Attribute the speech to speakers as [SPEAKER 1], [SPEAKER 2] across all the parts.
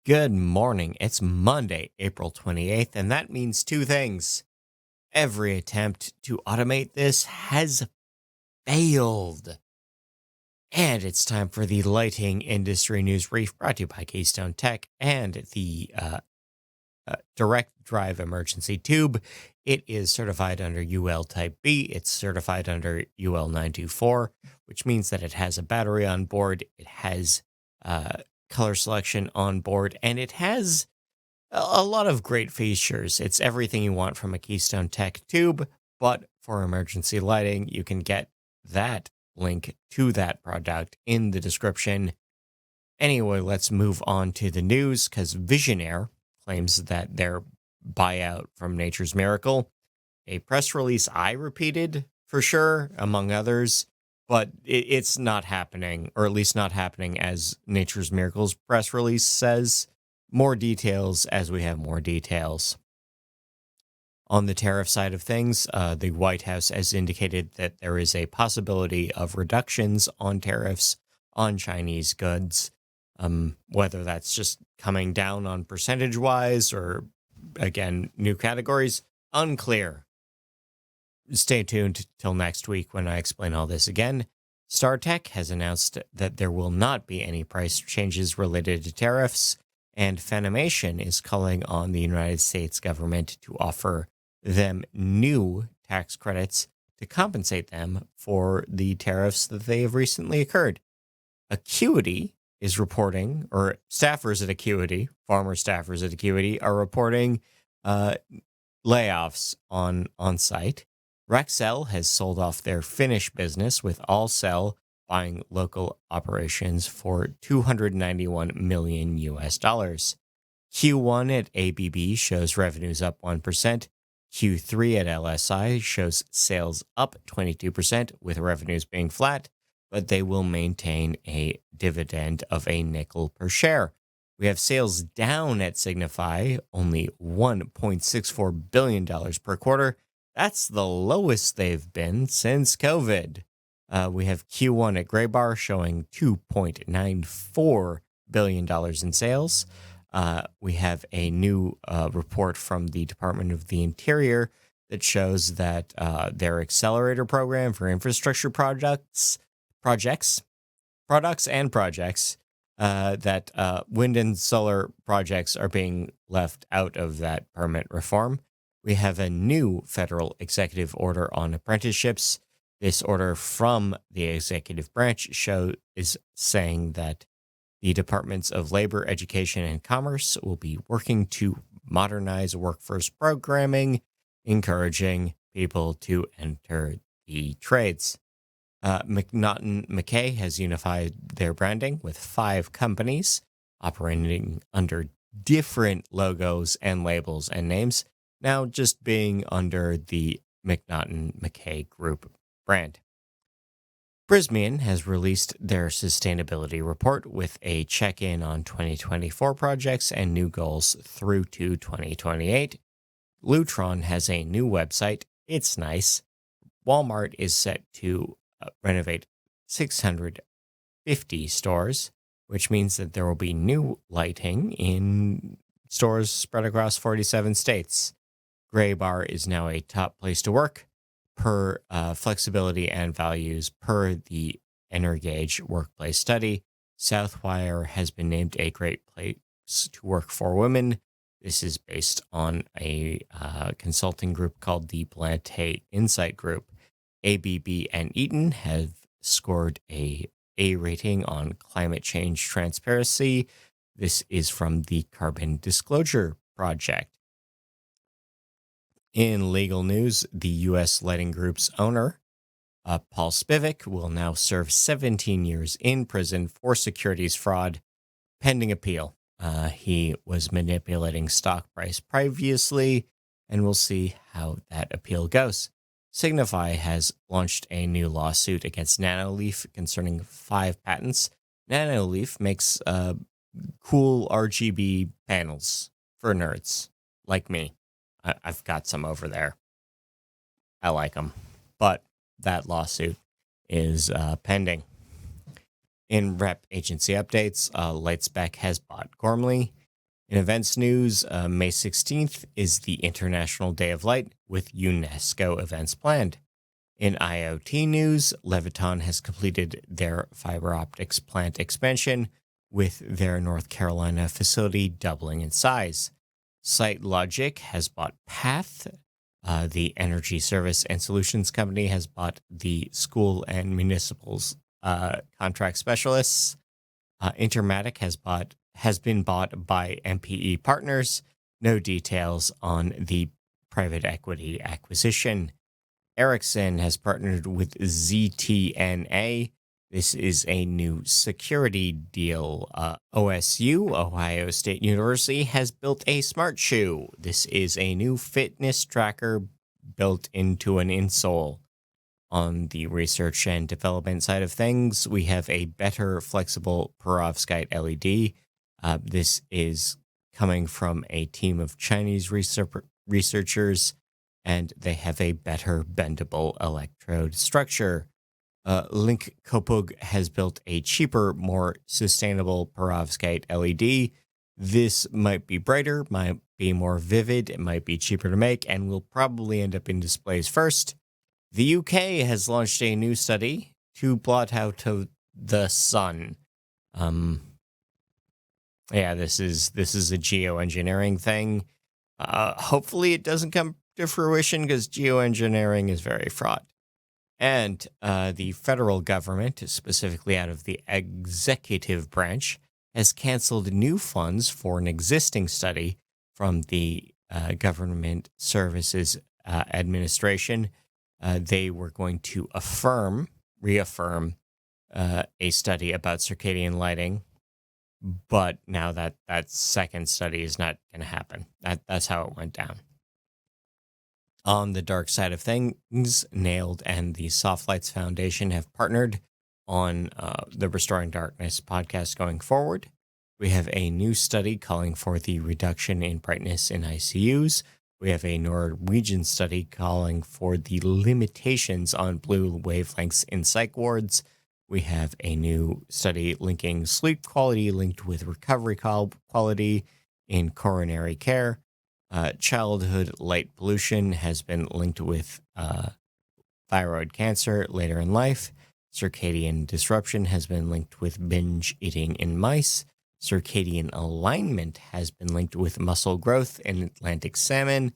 [SPEAKER 1] Good morning. It's Monday, April 28th, and that means two things. Every attempt to automate this has failed. And it's time for the lighting industry news brief brought to you by Keystone Tech and the direct drive emergency tube. It is certified under UL Type B. It's certified under UL 924, which means that it has a battery on board. It has color selection on board, and it has a lot of great features. It's everything you want from a Keystone Tech tube, but for emergency lighting, you can get that link to that product in the description. Anyway, let's move on to the news, because Visionaire claims that their buyout from Nature's Miracle, a press release I repeated for sure, among others, but it's not happening, or at least not happening as Nature's Miracle's press release says. More details as we have more details. On the tariff side of things, the White House has indicated that there is a possibility of reductions on tariffs on Chinese goods. Whether that's just coming down on percentage-wise or, again, new categories, unclear. Stay tuned till next week when I explain all this again. StarTech has announced that there will not be any price changes related to tariffs, and Funimation is calling on the United States government to offer them new tax credits to compensate them for the tariffs that they have recently occurred. Acuity is reporting, or staffers at Acuity, former staffers at Acuity, are reporting layoffs on site. Rexel has sold off their Finnish business, with Allcell buying local operations for $291 million US. Q1 at ABB shows revenues up 1%. Q3 at LSI shows sales up 22%, with revenues being flat, but they will maintain a dividend of a nickel per share. We have sales down at Signify, only $1.64 billion per quarter. That's the lowest they've been since COVID. We have Q1 at Graybar showing $2.94 billion in sales. We have a new report from the Department of the Interior that shows that their accelerator program for infrastructure projects, that wind and solar projects are being left out of that permit reform. We have a new federal executive order on apprenticeships. This order from the executive branch is saying that the Departments of Labor, Education, and Commerce will be working to modernize workforce programming, encouraging people to enter the trades. McNaughton McKay has unified their branding with 5 companies operating under different logos and labels and names, now just being under the McNaughton McKay Group brand. Prismian has released their sustainability report with a check-in on 2024 projects and new goals through to 2028. Lutron has a new website. It's nice. Walmart is set to renovate 650 stores, which means that there will be new lighting in stores spread across 47 states. Graybar is now a top place to work per flexibility and values per the Energage workplace study. Southwire has been named a great place to work for women. This is based on a consulting group called the Blante Insight Group. ABB and Eaton have scored a rating on climate change transparency. This is from the Carbon Disclosure Project. In legal news, the U.S. Lighting Group's owner, Paul Spivak, will now serve 17 years in prison for securities fraud, pending appeal. He was manipulating stock price previously, and we'll see how that appeal goes. Signify has launched a new lawsuit against Nanoleaf concerning 5 patents. Nanoleaf makes cool RGB panels for nerds like me. I've got some over there. I like them. But that lawsuit is pending. In rep agency updates, Lightspec has bought Gormley. In events news, May 16th is the International Day of Light with UNESCO events planned. In IoT news, Leviton has completed their fiber optics plant expansion, with their North Carolina facility doubling in size. SiteLogic has bought Path. The energy service and solutions company has bought the school and municipals contract specialists. Intermatic has been bought by MPE Partners. No details on the private equity acquisition. Ericsson has partnered with ZTNA. This is a new security deal. OSU, Ohio State University, has built a smart shoe. This is a new fitness tracker built into an insole. On the research and development side of things, we have a better flexible perovskite LED. This is coming from a team of Chinese researchers, and they have a better bendable electrode structure. Link Kopug has built a cheaper, more sustainable perovskite LED. This might be brighter, might be more vivid, it might be cheaper to make, and will probably end up in displays first. The UK has launched a new study to plot out the sun. This is a geoengineering thing. Hopefully it doesn't come to fruition because geoengineering is very fraught. And the federal government, specifically out of the executive branch, has canceled new funds for an existing study from the Government Services Administration. They were going to reaffirm a study about circadian lighting, but now that second study is not going to happen. That's how it went down. On the dark side of things, Nailed and the Soft Lights Foundation have partnered on the Restoring Darkness podcast going forward. We have a new study calling for the reduction in brightness in ICUs. We have a Norwegian study calling for the limitations on blue wavelengths in psych wards. We have a new study linking sleep quality linked with recovery quality in coronary care. Childhood light pollution has been linked with thyroid cancer later in life. Circadian disruption has been linked with binge eating in mice. Circadian alignment has been linked with muscle growth in Atlantic salmon.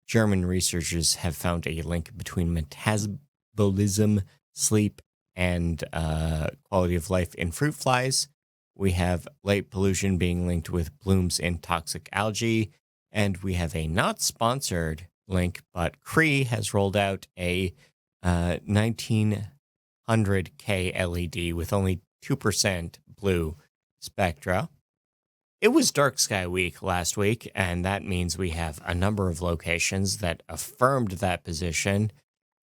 [SPEAKER 1] German researchers have found a link between metabolism, sleep, and quality of life in fruit flies. We have light pollution being linked with blooms in toxic algae. And we have a not sponsored link, but Cree has rolled out a 1900K LED with only 2% blue spectra. It was Dark Sky Week last week, and that means we have a number of locations that affirmed that position,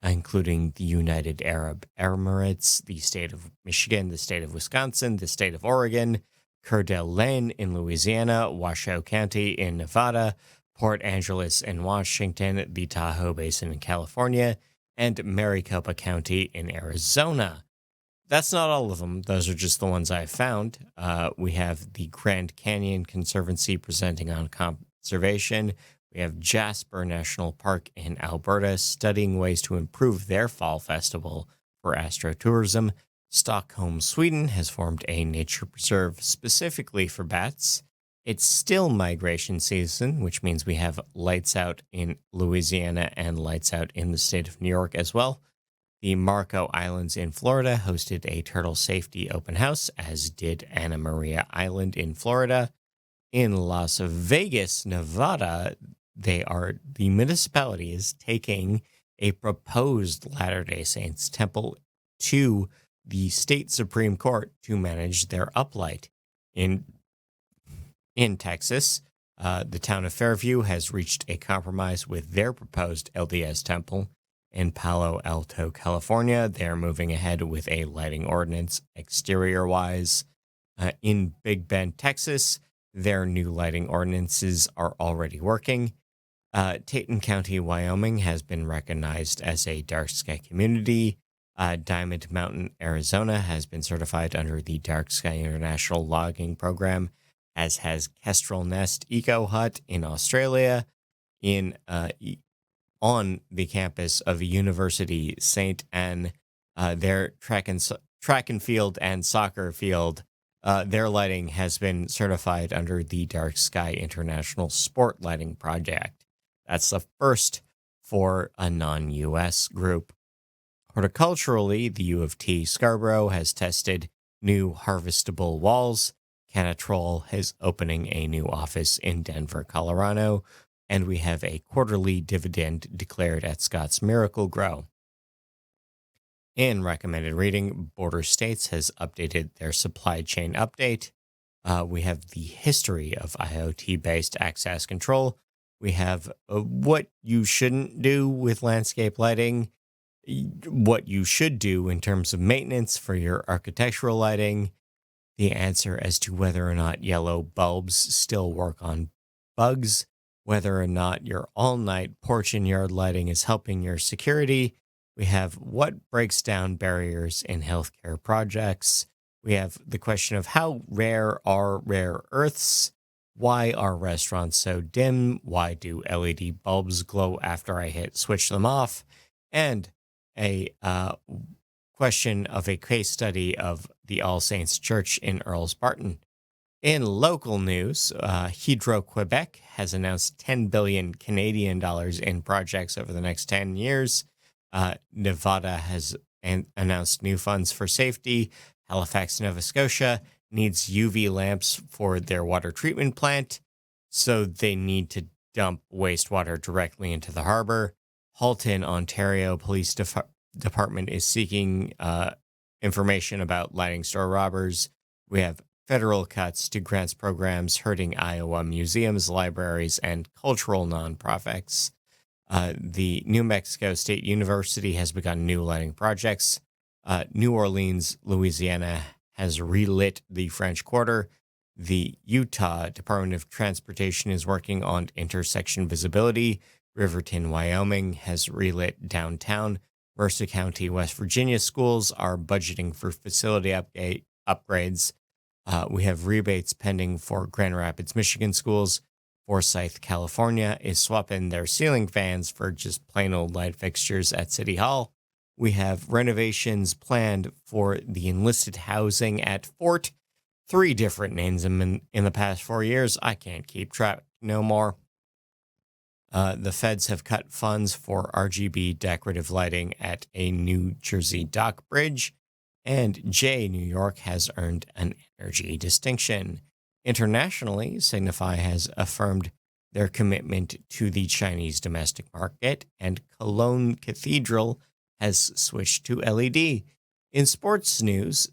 [SPEAKER 1] including the United Arab Emirates, the state of Michigan, the state of Wisconsin, the state of Oregon, Coeur d'Alene in Louisiana, Washoe County in Nevada, Port Angeles in Washington, the Tahoe Basin in California, and Maricopa County in Arizona. That's not all of them. Those are just the ones I found. We have the Grand Canyon Conservancy presenting on conservation. We have Jasper National Park in Alberta studying ways to improve their fall festival for astrotourism. Stockholm, Sweden has formed a nature preserve specifically for bats. It's still migration season, which means we have lights out in Louisiana and lights out in the state of New York as well. The Marco Islands in Florida hosted a turtle safety open house, as did Anna Maria Island in Florida. In Las Vegas, Nevada, the municipality is taking a proposed Latter-day Saints temple to the state Supreme Court to manage their uplight. In Texas, the town of Fairview has reached a compromise with their proposed LDS temple. In Palo Alto, California, they're moving ahead with a lighting ordinance exterior-wise. In Big Bend, Texas, their new lighting ordinances are already working. Tatum County, Wyoming has been recognized as a dark sky community. Diamond Mountain, Arizona has been certified under the Dark Sky International Logging Program. as has Kestrel Nest Eco Hut in Australia, on the campus of University St. Anne. Their track and field and soccer field, their lighting has been certified under the Dark Sky International Sport Lighting Project. That's the first for a non-US group. Horticulturally, the U of T Scarborough has tested new harvestable walls. Canatrol is opening a new office in Denver, Colorado, and we have a quarterly dividend declared at Scott's Miracle Grow. In recommended reading, Border States has updated their supply chain update. We have the history of IoT-based access control. We have what you shouldn't do with landscape lighting, what you should do in terms of maintenance for your architectural lighting, the answer as to whether or not yellow bulbs still work on bugs, whether or not your all-night porch and yard lighting is helping your security. We have what breaks down barriers in healthcare projects. We have the question of how rare are rare earths? Why are restaurants so dim? Why do LED bulbs glow after I switch them off? And a question of a case study of the All Saints Church in Earls Barton. In local news, Hydro-Quebec has announced 10 billion Canadian dollars in projects over the next 10 years. Nevada has announced new funds for safety. Halifax, Nova Scotia needs UV lamps for their water treatment plant, so they need to dump wastewater directly into the harbor. Halton, Ontario Police Department is seeking information about lighting store robbers. We have federal cuts to grants programs hurting Iowa museums, libraries, and cultural nonprofits. The New Mexico State University has begun new lighting projects. New Orleans, Louisiana has relit the French Quarter. The Utah Department of Transportation is working on intersection visibility. Riverton, Wyoming has relit downtown. Mercer County, West Virginia schools are budgeting for facility upgrades. We have rebates pending for Grand Rapids, Michigan schools. Forsyth, California is swapping their ceiling fans for just plain old light fixtures at City Hall. We have renovations planned for the enlisted housing at Fort. 3 different names in the past 4 years. I can't keep track no more. The feds have cut funds for RGB decorative lighting at a New Jersey dock bridge, and New York has earned an energy distinction. Internationally, Signify has affirmed their commitment to the Chinese domestic market, and Cologne Cathedral has switched to LED. In sports news,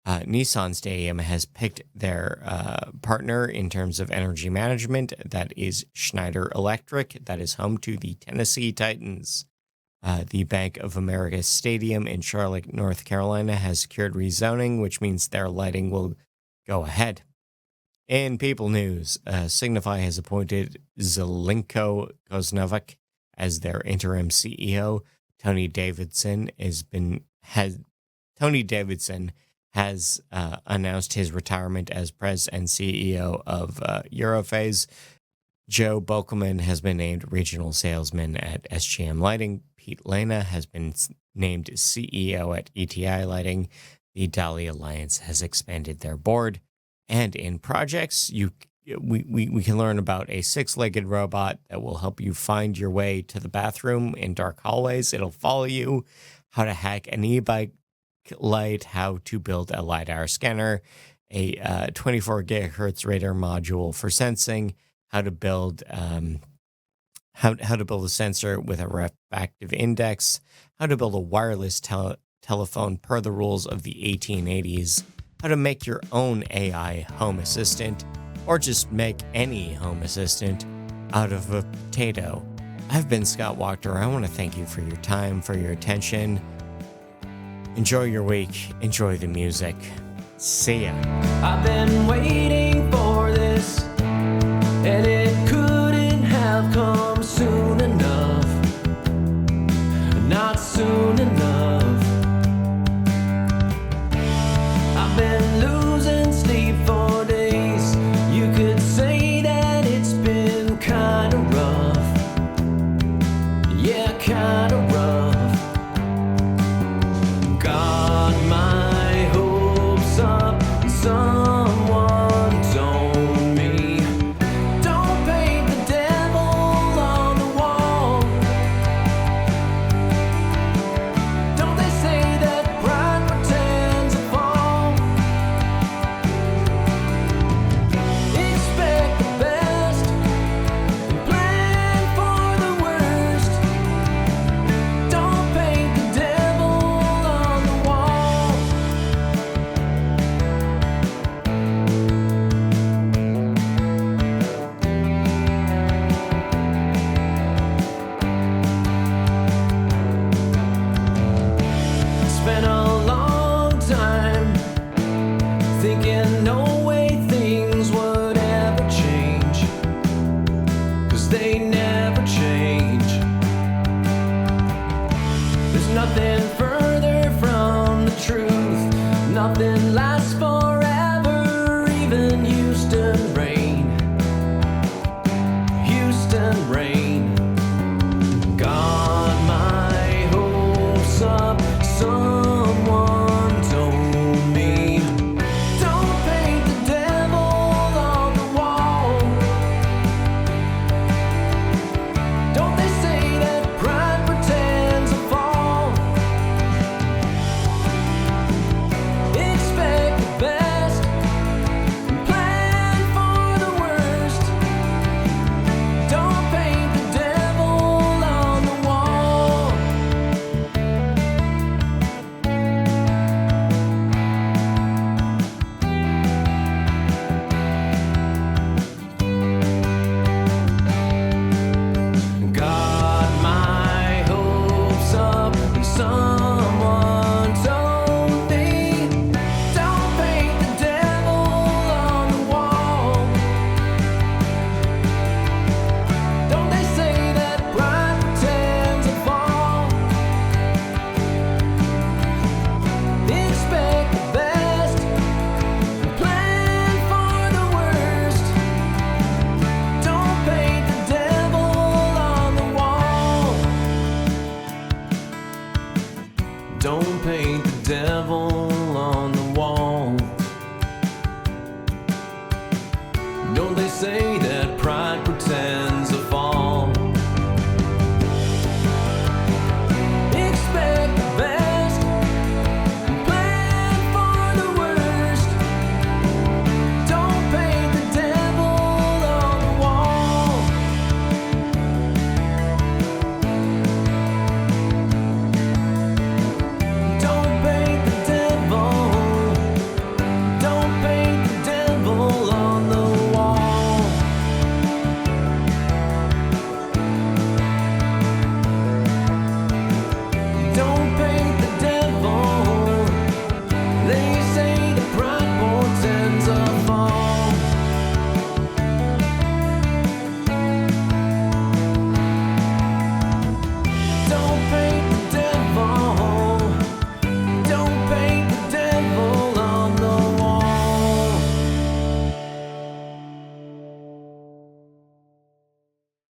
[SPEAKER 1] Nissan Stadium has picked their partner in terms of energy management. That is Schneider Electric. That is home to the Tennessee Titans. The Bank of America Stadium in Charlotte, North Carolina has secured rezoning, which means their lighting will go ahead. In People News, Signify has appointed Zelenko Koznovic as their interim CEO. Tony Davidson has announced his retirement as president and CEO of Europhase. Joe Bokelman has been named regional salesman at SGM Lighting. Pete Lena has been named CEO at ETI Lighting. The Dali Alliance has expanded their board. And in projects, we can learn about a 6-legged robot that will help you find your way to the bathroom in dark hallways. It'll follow you. How to hack an e-bike light. How to build a LiDAR scanner. A 24 gigahertz radar module for sensing. How to build how to build a sensor with a refractive index. How to build a wireless telephone per the rules of the 1880s. How to make your own AI home assistant, or just make any home assistant out of a potato. I've been Scott Wachter. I want to thank you for your time, for your attention. Enjoy your week. Enjoy the music. See ya.
[SPEAKER 2] I've been waiting for this, and it couldn't have come soon enough. Not soon enough. I've been losing sleep for days, they never change. There's nothing further from the truth, nothing lasts